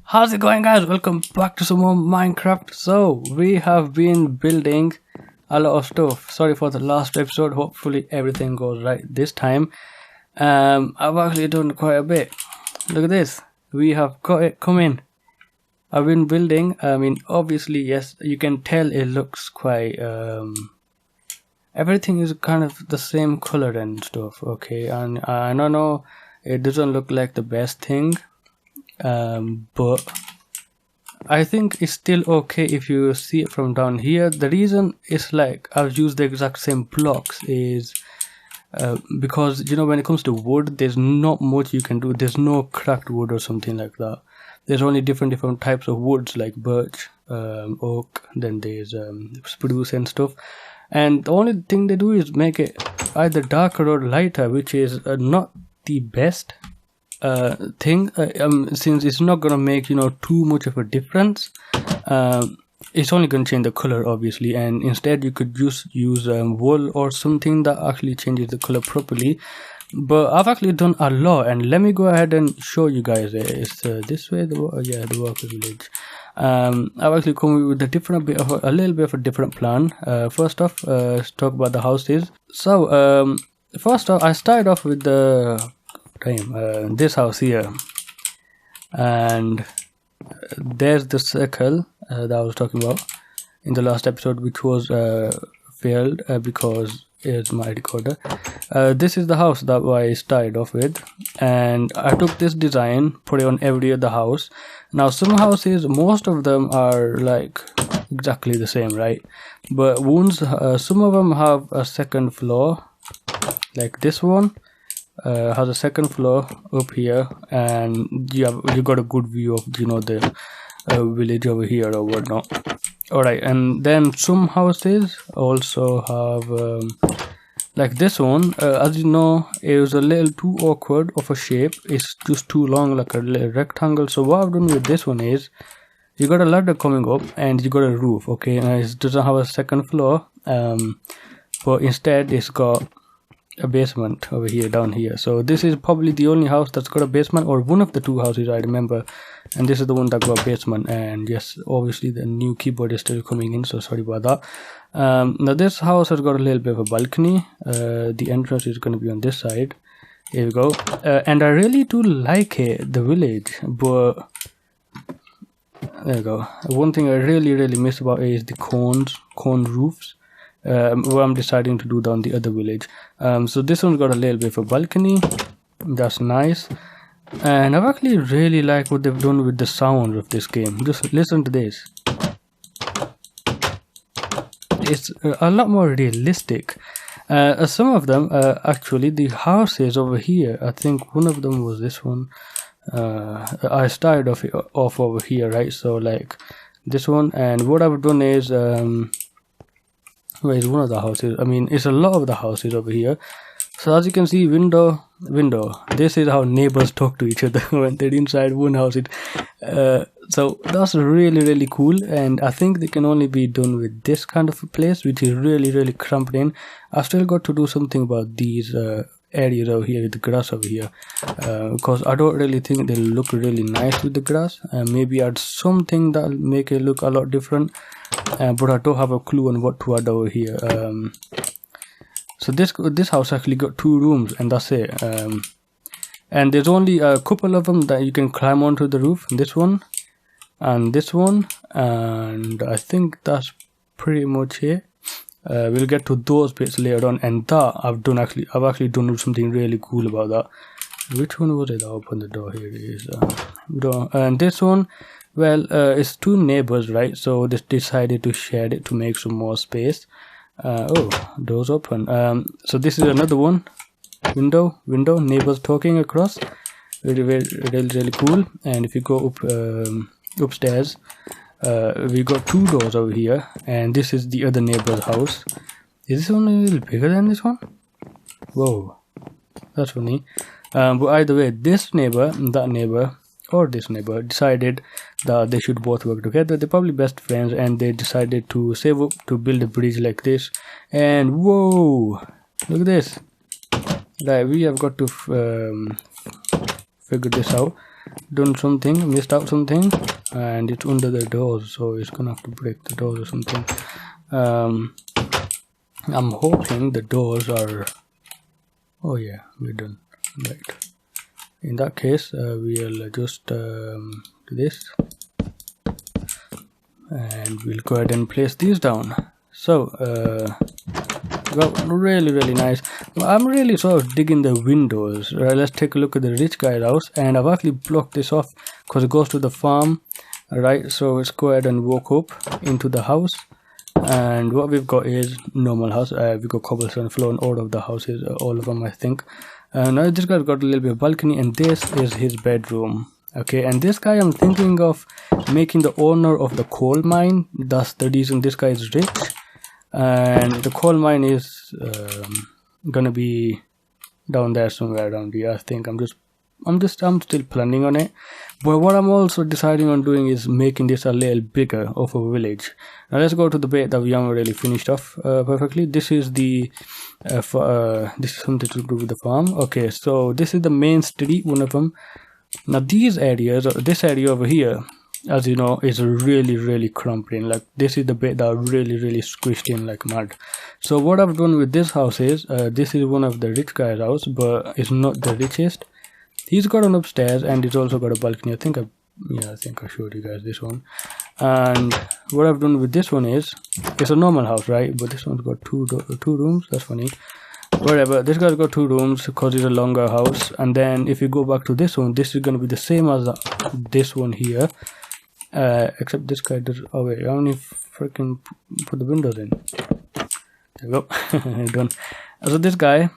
How's it going, guys? Welcome back to some more Minecraft. So we have been building a lot of stuff. Sorry for the last episode. Hopefully everything goes right this time. I've actually done quite a bit. Look at this. We have got it coming. I've been building. I mean, obviously, yes, you can tell it looks quite everything is kind of the same color and stuff. Okay, and I don't know, it doesn't look like the best thing. But I think it's still okay if you see it from down here. The reason is like I've used the exact same blocks is because, you know, when it comes to wood, there's not much you can do. There's no cracked wood or something like that. There's only different types of woods like birch, oak, then there's spruce and stuff. And the only thing they do is make it either darker or lighter, which is not the best thing, since it's not gonna make, you know, too much of a difference. It's only gonna change the color, obviously, and instead you could just use wool or something that actually changes the color properly. But I've actually done a lot, and let me go ahead and show you guys. It's this way, the workers village. I've actually come with a little bit of a different plan. First off, let's talk about the houses. So first off, I started off with the this house here, and there's the circle that I was talking about in the last episode, which was failed because here's my recorder. This is the house that I started off with, and I took this design, put it on every other house. Now some houses, most of them are like exactly the same, right? But some of them have a second floor, like this one has a second floor up here, and you got a good view of, you know, the village over here or whatnot. Alright, and then some houses also have like this one. As you know, it was a little too awkward of a shape. It's just too long, like a little rectangle. So what I've done with this one is you got a ladder coming up and you got a roof. Okay, and it doesn't have a second floor, but instead it's got a basement over here, down here. So this is probably the only house that's got a basement, or one of the two houses I remember, and this is the one that got a basement. And yes, obviously the new keyboard is still coming in, so sorry about that. Now this house has got a little bit of a balcony. The entrance is going to be on this side. Here we go. And I really do like it, the village, but there you go. One thing I really miss about it is the cone roofs. What I'm deciding to do down the other village. So this one's got a little bit of a balcony. That's nice. And I've actually really like what they've done with the sound of this game. Just listen to this. It's a lot more realistic. Some of them, actually, the houses over here, I think one of them was this one. I started off over here, right? So like this one, and what I've done is where is one of the houses? I mean, it's a lot of the houses over here. So as you can see, window. This is how neighbors talk to each other when they're inside one house. So that's really cool, and I think they can only be done with this kind of a place, which is really cramped in. I've still got to do something about these areas over here, the grass over here, because I don't really think they'll look really nice with the grass. Maybe add something that'll make it look a lot different. But I don't have a clue on what to add over here. So this house actually got 2 rooms, and that's it. And there's only a couple of them that you can climb onto the roof. This one and this one, and I think that's pretty much it. We'll get to those bits later on, and that I've actually done something really cool about that. Which one was it that opened the door? Here it is. And this one, well, it's 2 neighbors, right? So they decided to share it to make some more space. Oh, doors open. So this is another one. Window, neighbors talking across. Really cool. And if you go up upstairs, we got 2 doors over here, and this is the other neighbor's house. Is this one a little bigger than this one? Whoa, that's funny. But either way, this neighbor, that neighbor, or this neighbor decided that they should both work together. They're probably best friends, and they decided to save up to build a bridge like this. And whoa, look at this. Right, we have got to figure this out. done something, missed out something, and it's under the doors, so it's gonna have to break the doors or something. I'm hoping the doors are, oh yeah, we're done. Right, in that case we'll just do this, and we'll go ahead and place these down. So well, really nice. I'm really sort of digging the windows. Right, let's take a look at the rich guy's house, and I've actually blocked this off because it goes to the farm. Right, so let's go ahead and walk up into the house, and what we've got is normal house. We've got cobblestone floor in all of the houses, all of them I think. Now this guy's got a little bit of balcony, and this is his bedroom. Okay, and this guy I'm thinking of making the owner of the coal mine. That's the reason this guy is rich. And the coal mine is gonna be down there somewhere around here. I think I'm still planning on it. But what I'm also deciding on doing is making this a little bigger of a village. Now let's go to the bit that we haven't really finished off perfectly. This is the this is something to do with the farm. Okay, so this is the main street, one of them. Now these areas, this area over here, as you know, is really cramped in. Like this is the bit that really squished in like mud. So what I've done with this house is this is one of the rich guy's house, but it's not the richest. He's got an upstairs, and he's also got a balcony. I think I showed you guys this one. And what I've done with this one is, it's a normal house, right? But this one's got two rooms. That's funny. Whatever, this guy's got 2 rooms because it's a longer house. And then if you go back to this one, this is going to be the same as this one here, except this guy does, oh wait, I only freaking put the windows in. There we go. Done. So this guy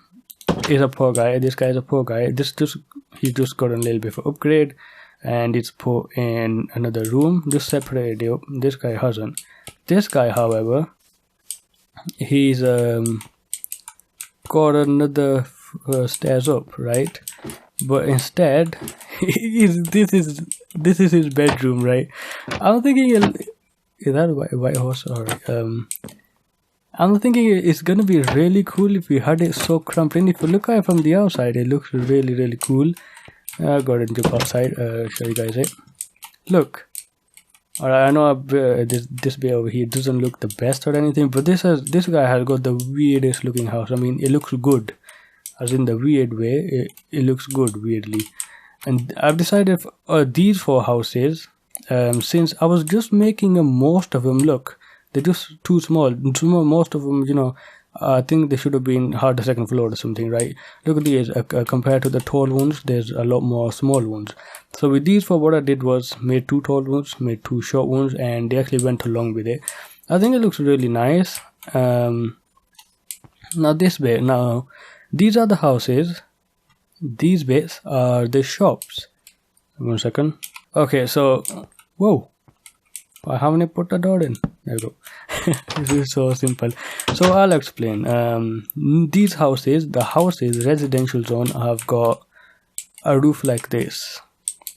is a poor guy, this guy is a poor guy. He just got a little bit of upgrade, and it's put in another room, just separated it up. This guy hasn't. This guy, however, he's got another stairs up, right? But instead this is his bedroom, right? I'm thinking, is that a white horse? Or I'm thinking it's gonna be really cool if we had it so cramped in. If you look at it from the outside, it looks really cool. I'll go ahead and jump outside, show you guys it. Look. Alright, I know this bit over here doesn't look the best or anything, but this guy has got the weirdest looking house. I mean, it looks good, as in the weird way. It looks good weirdly. And I've decided these 4 houses, since I was just making most of them, look, they're just too small. Most of them, you know, I think they should have been hard the second floor or something, right? Look at these, compared to the tall ones, there's a lot more small ones. So with these 4, what I did was made 2 tall ones, made 2 short ones, and they actually went along with it. I think it looks really nice. Now this bit, now these are the houses, these bits are the shops. 1 second. Okay, so whoa, I haven't put the door in. There we go. This is so simple. So I'll explain. These houses, the houses, residential zone, have got a roof like this.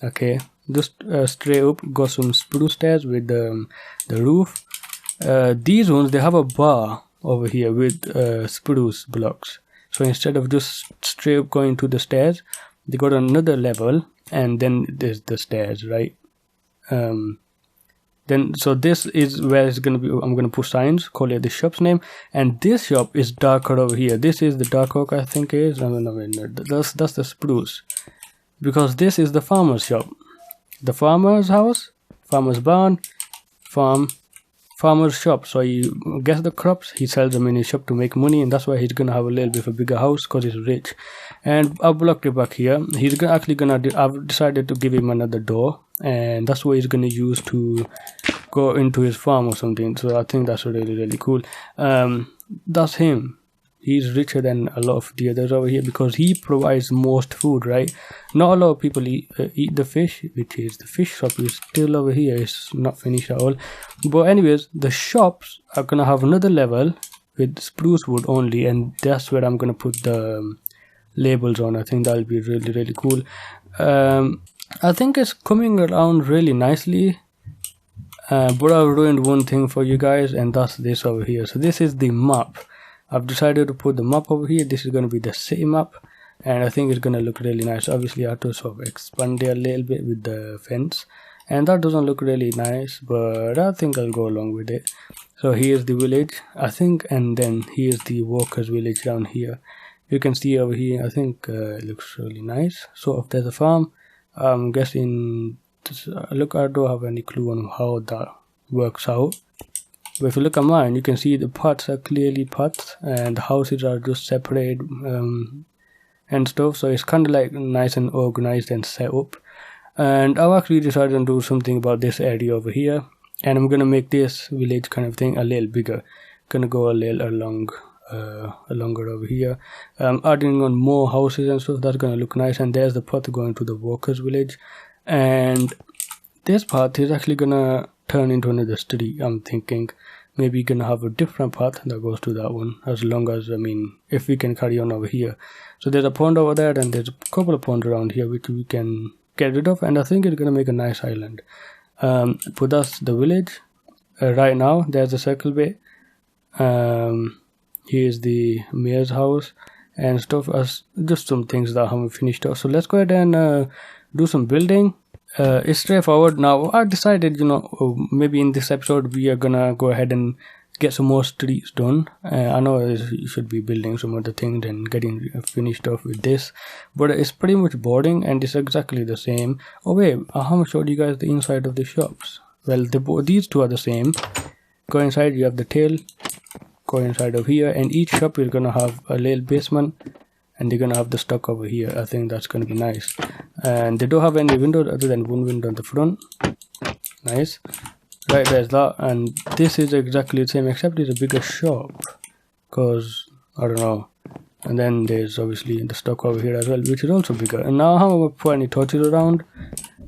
Okay, just straight up, got some spruce stairs with the roof. These ones, they have a bar over here with spruce blocks. So instead of just straight up going to the stairs, they got another level, and then there's the stairs, right? Then so this is where it's gonna be. I'm gonna put signs, call it the shop's name, and this shop is darker over here. This is the dark oak, I think it is. No, that's the spruce, because this is the farmer's shop, the farmer's house, farmer's barn, farmer's shop. So you get the crops, he sells them in his shop to make money, and that's why he's gonna have a little bit of a bigger house because he's rich. And I've blocked it back here. He's actually gonna I've decided to give him another door, and that's what he's gonna use to go into his farm or something. So I think that's really cool. That's him. He's richer than a lot of the others over here because he provides most food, right? Not a lot of people eat the fish, which is the fish shop is still over here. It's not finished at all. But anyways, the shops are gonna have another level with spruce wood only, and that's where I'm gonna put the labels on. I think that'll be really cool. I think it's coming around really nicely, but I've ruined one thing for you guys, and that's this over here. So this is the map. I've decided to put the map over here. This is going to be the city map, and I think it's gonna look really nice. Obviously I have to sort of expand it a little bit with the fence, and that doesn't look really nice, but I think I'll go along with it. So here's the village, I think, and then here's the workers village down here. You can see over here, I think it looks really nice. So if there's a farm, I'm guessing this, look, I don't have any clue on how that works out. But if you look at mine, you can see the parts are clearly parts and the houses are just separate and stuff. So it's kind of like nice and organized and set up. And I've actually decided to do something about this area over here. And I'm going to make this village kind of thing a little bigger. Going to go a little longer over here. Adding on more houses and stuff. That's going to look nice. And there's the path going to the workers village. And this path is actually going to turn into another street. I'm thinking maybe gonna have a different path that goes to that one, as long as, I mean, if we can carry on over here. So there's a pond over there, and there's a couple of ponds around here which we can get rid of, and I think it's gonna make a nice island. But that's the village. Right now there's a circle bit. Here's the mayor's house and stuff, as just some things that I haven't finished off. So let's go ahead and do some building. It's straightforward. Now I decided, you know, maybe in this episode we are gonna go ahead and get some more streets done. I know you should be building some other things and getting finished off with this, but it's pretty much boring and it's exactly the same. Oh wait, I haven't showed you guys the inside of the shops. Well, these two are the same. Go inside, you have the tail. Go inside over here, and each shop is gonna have a little basement, and they're gonna have the stock over here. I think that's gonna be nice. And they don't have any windows other than one window on the front. Nice. Right, there's that. And this is exactly the same, except it's a bigger shop, because I don't know. And then there's obviously the stock over here as well, which is also bigger. And now how am I put any torches around?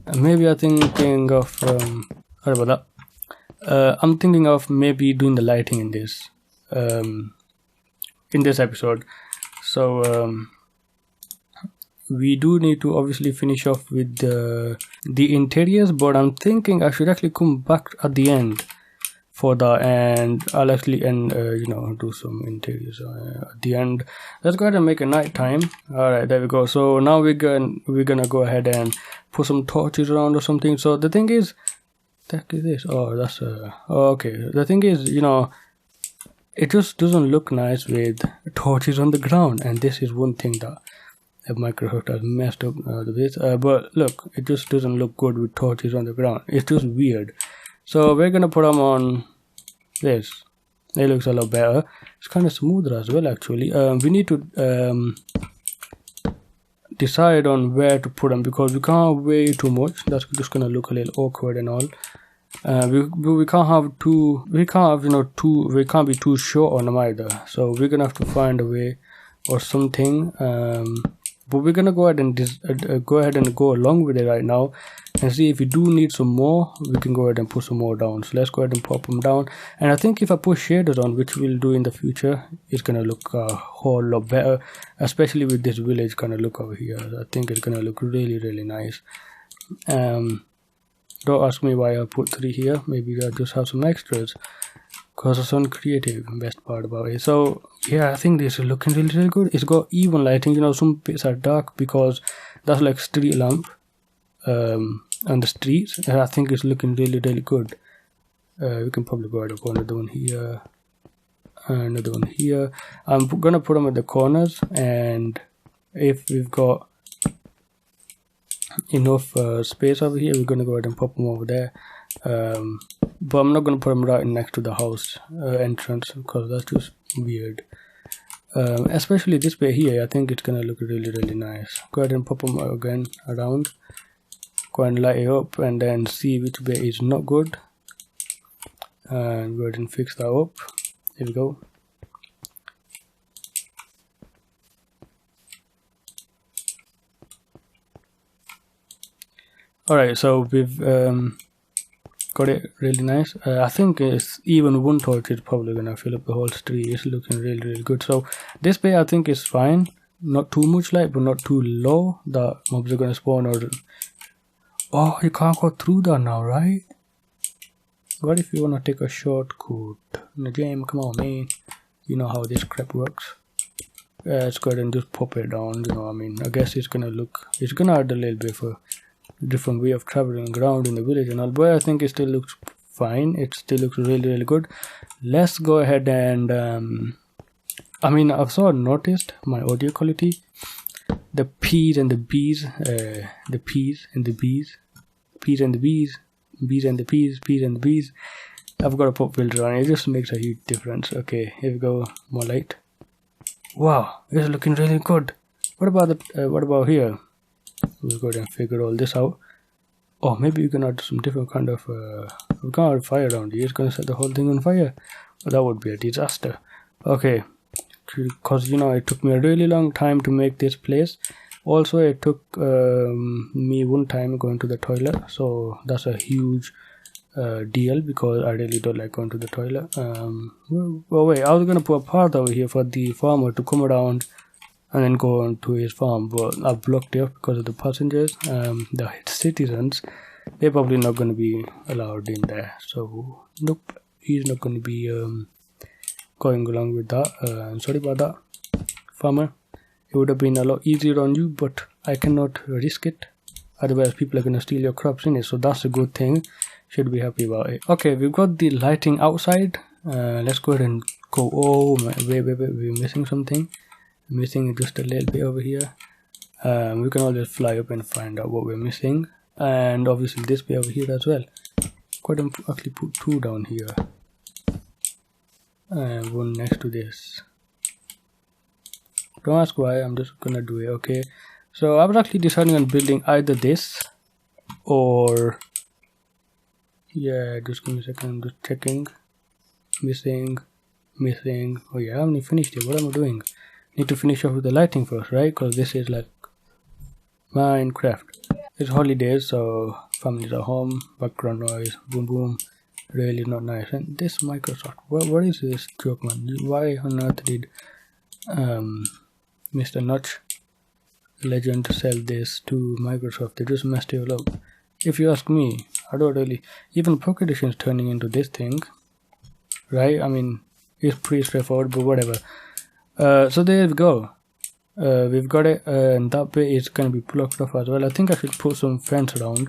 And maybe I'm thinking of sorry about that. I'm thinking of maybe doing the lighting in this episode. So we do need to obviously finish off with the interiors, but I'm thinking I should actually come back at the end for that, and I'll actually you know, do some interiors at the end. Let's go ahead and make a night time. All right, there we go. So now we're gonna go ahead and put some torches around or something. So the thing is, that is this. Oh, that's okay. The thing is, you know, it just doesn't look nice with torches on the ground, and this is one thing that Microsoft has messed up with. But look, it just doesn't look good with torches on the ground. It's just weird. So we're gonna put them on this. It looks a lot better. It's kind of smoother as well, actually. We need to decide on where to put them, because we can't have way too much. That's just gonna look a little awkward and all. We can't have we can't be too short on them either. So we're gonna have to find a way or something. But we're gonna go ahead and go along with it right now and see if we do need some more. We can go ahead and put some more down. So let's go ahead and pop them down. And I think if I put shaders on, which we'll do in the future, it's gonna look a whole lot better, especially with this village kind of look over here. I think it's gonna look really, really nice. Don't ask me why I put 3 here. Maybe I just have some extras, because it's uncreative, best part about it. So yeah, I think this is looking really, really good. It's got even lighting. You know, some bits are dark because that's like street lamp on the streets, and I think it's looking really, really good. We can probably go ahead and put another one here, another one here. I'm gonna put them at the corners, and if we've got enough space over here, we're gonna go ahead and pop them over there. But I'm not gonna put them right next to the house entrance, because that's just weird. Especially this bit here, I think it's gonna look really, really nice. Go ahead and pop them again around. Go ahead and light it up, and then see which bit is not good, and go ahead and fix that up. There we go. Alright, so we've got it really nice. I think it's even one torch is probably gonna fill up the whole street. It's looking really, really good. So this bit I think is fine. Not too much light, but not too low that mobs are gonna spawn. Or oh, you can't go through that now, right? What if you wanna take a shortcut? Najam, come on, man. You know how this crap works. let's go ahead and just pop it down. You know, I mean, I guess it's gonna add a little bit of a different way of traveling around in the village and all, but I think it still looks fine. It still looks really good. Let's go ahead and I mean, I've sort of noticed my audio quality, the P's and the B's, the P's and the B's, P's and the B's, B's and the P's, P's and the B's. I've got a pop filter on it. It just makes a huge difference. Okay, here we go. More light. Wow, it's looking really good. What about here? We'll go ahead and figure all this out. Oh, maybe you can add some different kind of we can't add fire around here. It's gonna set the whole thing on fire. Well, that would be a disaster. Okay, because you know, it took me a really long time to make this place. Also, it took me one time going to the toilet, so that's a huge deal, because I really don't like going to the toilet. Well, wait, I was gonna put a path over here for the farmer to come around and then go on to his farm, but I blocked it up because of the passengers. The citizens, they're probably not going to be allowed in there, so nope, he's not going to be going along with that. Sorry about that, farmer. It would have been a lot easier on you, but I cannot risk it, otherwise people are going to steal your crops in it, so that's a good thing. Should be happy about it. Okay, we've got the lighting outside. Let's go ahead and go. Oh my, wait, we're missing something. Missing just a little bit over here. We can always fly up and find out what we're missing, and obviously this bit over here as well. Go ahead and actually put two down here and one next to this. Don't ask why, I'm just gonna do it. Okay, so I was actually deciding on building either this or, yeah, just give me a second, I'm just checking. Missing. Oh yeah, I haven't finished it. What am I doing? Need to finish off with the lighting first, right? Because this is like Minecraft. It's holidays, so families are home, background noise, boom boom, really not nice. And this Microsoft, what is this joke, man? Why on earth did Mr. Notch Legend sell this to Microsoft? They just messed it all up. If you ask me, I don't really, even Pocket Edition is turning into this thing, right? I mean, it's pretty straightforward, but whatever. So there we go. We've got it, and that bit is going to be blocked off as well. I think I should put some fence around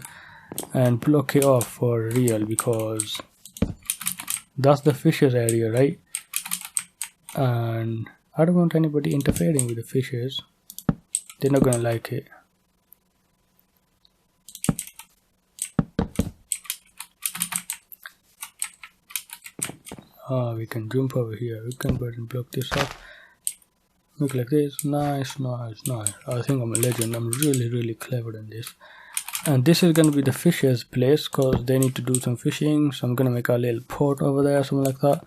and block it off for real, because that's the fishes area, right? And I don't want anybody interfering with the fishes. They're not going to like it. We can jump over here. We can go ahead and block this up. Look like this. Nice. I think I'm a legend. I'm really clever in this. And this is gonna be the fishers' place, because they need to do some fishing. So I'm gonna make a little port over there, something like that,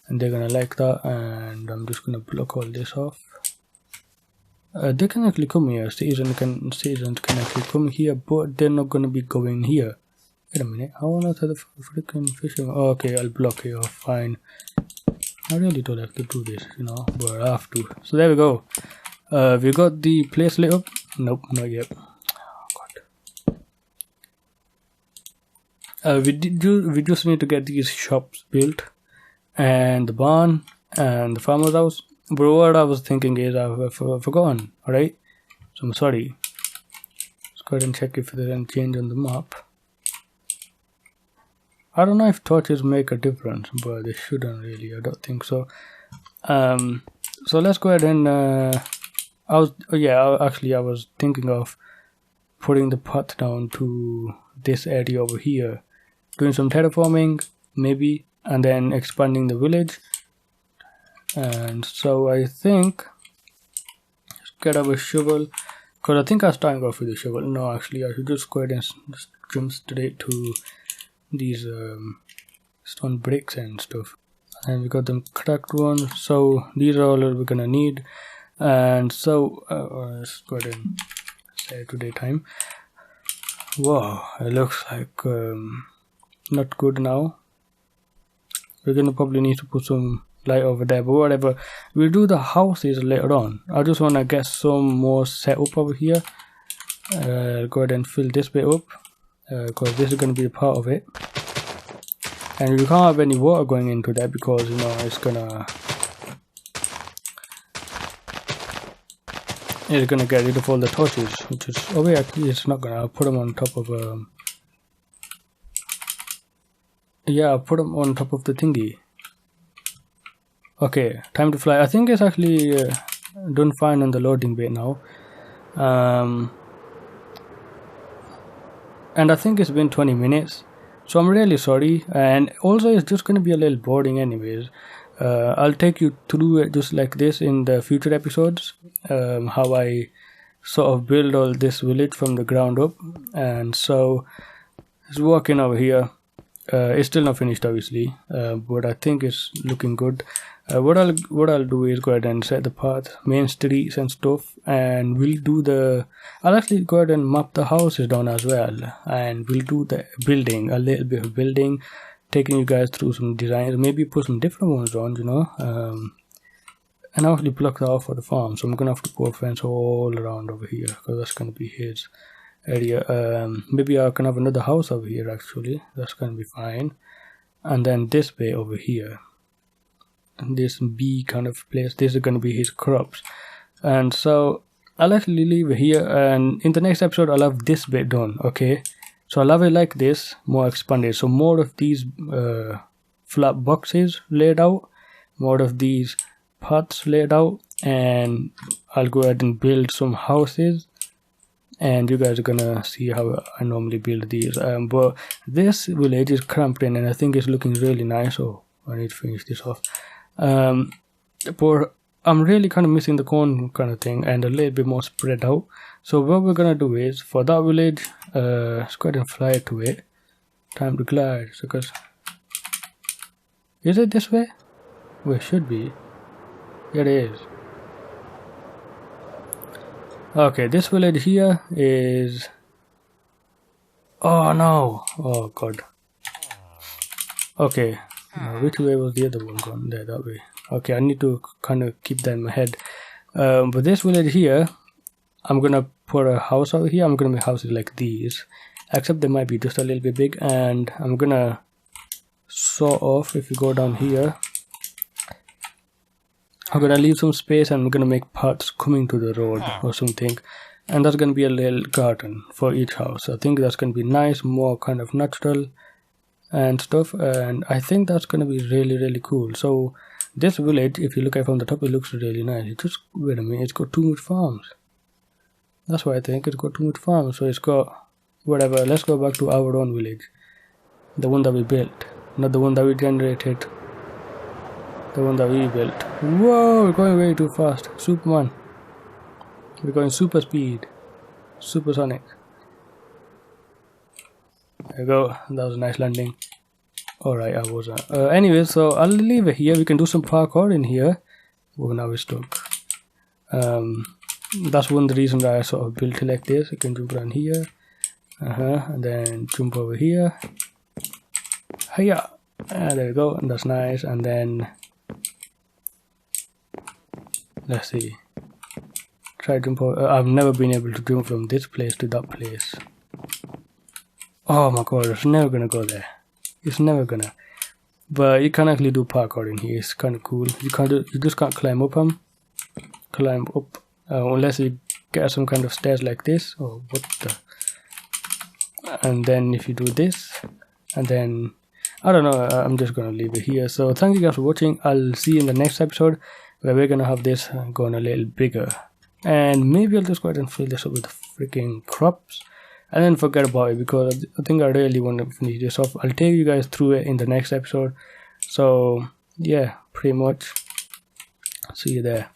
and they're gonna like that. And I'm just gonna block all this off. They can actually come here. Citizens can actually come here, but they're not gonna be going here. Wait a minute. How on earth are the freaking fishing? Oh, okay, I'll block it off. Fine. I really don't have to do this, you know, but I have to. So there we go. We got the place lit up. Nope, not yet. Oh god. We just need to get these shops built, and the barn, and the farmer's house. But what I was thinking is I've forgotten. All right, so I'm sorry. Let's go ahead and check if there's any change on the map. I don't know if torches make a difference, but they shouldn't really. I don't think so. So let's go ahead and I was thinking of putting the path down to this area over here, doing some terraforming maybe, and then expanding the village. And so I think let's get our shovel, because I think I was starting off with the shovel. No, actually I should just go ahead and just jump straight to these stone bricks and stuff, and we got them cracked ones, so these are all we're gonna need. And so let's go ahead and say today time. Wow, it looks like not good now. We're gonna probably need to put some light over there, but whatever, we'll do the houses later on. I just want to get some more set up over here. Go ahead and fill this bit up, because this is going to be a part of it, and you can't have any water going into that, because you know it's gonna it's gonna get rid of all the torches, which is, oh wait, actually it's not gonna. I'll put them on top of yeah, I'll put them on top of the thingy. Okay, time to fly. I think it's actually done fine on the loading bay now. And I think it's been 20 minutes, so I'm really sorry. And also it's just gonna be a little boring anyways. I'll take you through it just like this in the future episodes, how I sort of build all this village from the ground up. And so it's working over here. It's still not finished obviously, but I think it's looking good. What I'll do is go ahead and set the path, main streets and stuff, and I'll actually go ahead and map the houses down as well, and we'll do the building, a little bit of building, taking you guys through some designs, maybe put some different ones on, you know, and I'll actually block that off for the farm. So I'm gonna have to put a fence all around over here because that's gonna be his area. Maybe I can have another house over here actually, that's gonna be fine. And then this way over here, this bee kind of place, this is gonna be his crops. And so I'll actually leave it here, and in the next episode I'll have this bit done. Okay, so I'll have it like this, more expanded, so more of these flat boxes laid out, more of these paths laid out, and I'll go ahead and build some houses, and you guys are gonna see how I normally build these. But this village is cramped in, and I think it's looking really nice. Oh, I need to finish this off. But I'm really kind of missing the corn kind of thing, and a little bit more spread out. So what we're gonna do is, for that village, let's go ahead and fly to it. Time to glide. So, cause is it this way? Well, it should be. Yeah, it is. Okay, this village here is. Oh no! Oh god. Okay, which way was the other one gone? There, that way. Okay, I need to kind of keep that in my head. But this village here, I'm gonna put a house over here. I'm gonna make houses like these, except they might be just a little bit big. And I'm gonna sort of, if you go down here, I'm gonna leave some space, and I'm gonna make paths coming to the road or something. And that's gonna be a little garden for each house. I think that's gonna be nice, more kind of natural and stuff. And I think that's gonna be really, really cool. So this village, if you look at it from the top, it looks really nice. It just, wait a minute, it's got too much farms. That's why I think it's got too much farms. So it's got whatever. Let's go back to our own village, the one that we built, not the one that we generated, the one that we built. Whoa, we're going way too fast. Superman, we're going super speed, supersonic. There you go, that was a nice landing. Alright, I was anyway, so I'll leave it here. We can do some parkour in here. Oh, now we're stuck. That's one of the reasons why I sort of built it like this. You can jump around here, and then jump over here. Hiya! There we go, and that's nice. And then let's see. Try jump over. I've never been able to jump from this place to that place. Oh my god, it's never gonna go there. It's never gonna. But you can actually do parkour in here. It's kind of cool. You just can't climb up them. Climb up unless you get some kind of stairs like this. Oh, what the? And then if you do this, and then I don't know. I'm just gonna leave it here. So thank you guys for watching. I'll see you in the next episode where we're gonna have this going a little bigger, and maybe I'll just go ahead and fill this up with freaking crops. And then forget about it, because I think I really want to finish this off. I'll take you guys through it in the next episode. So yeah, pretty much. See you there.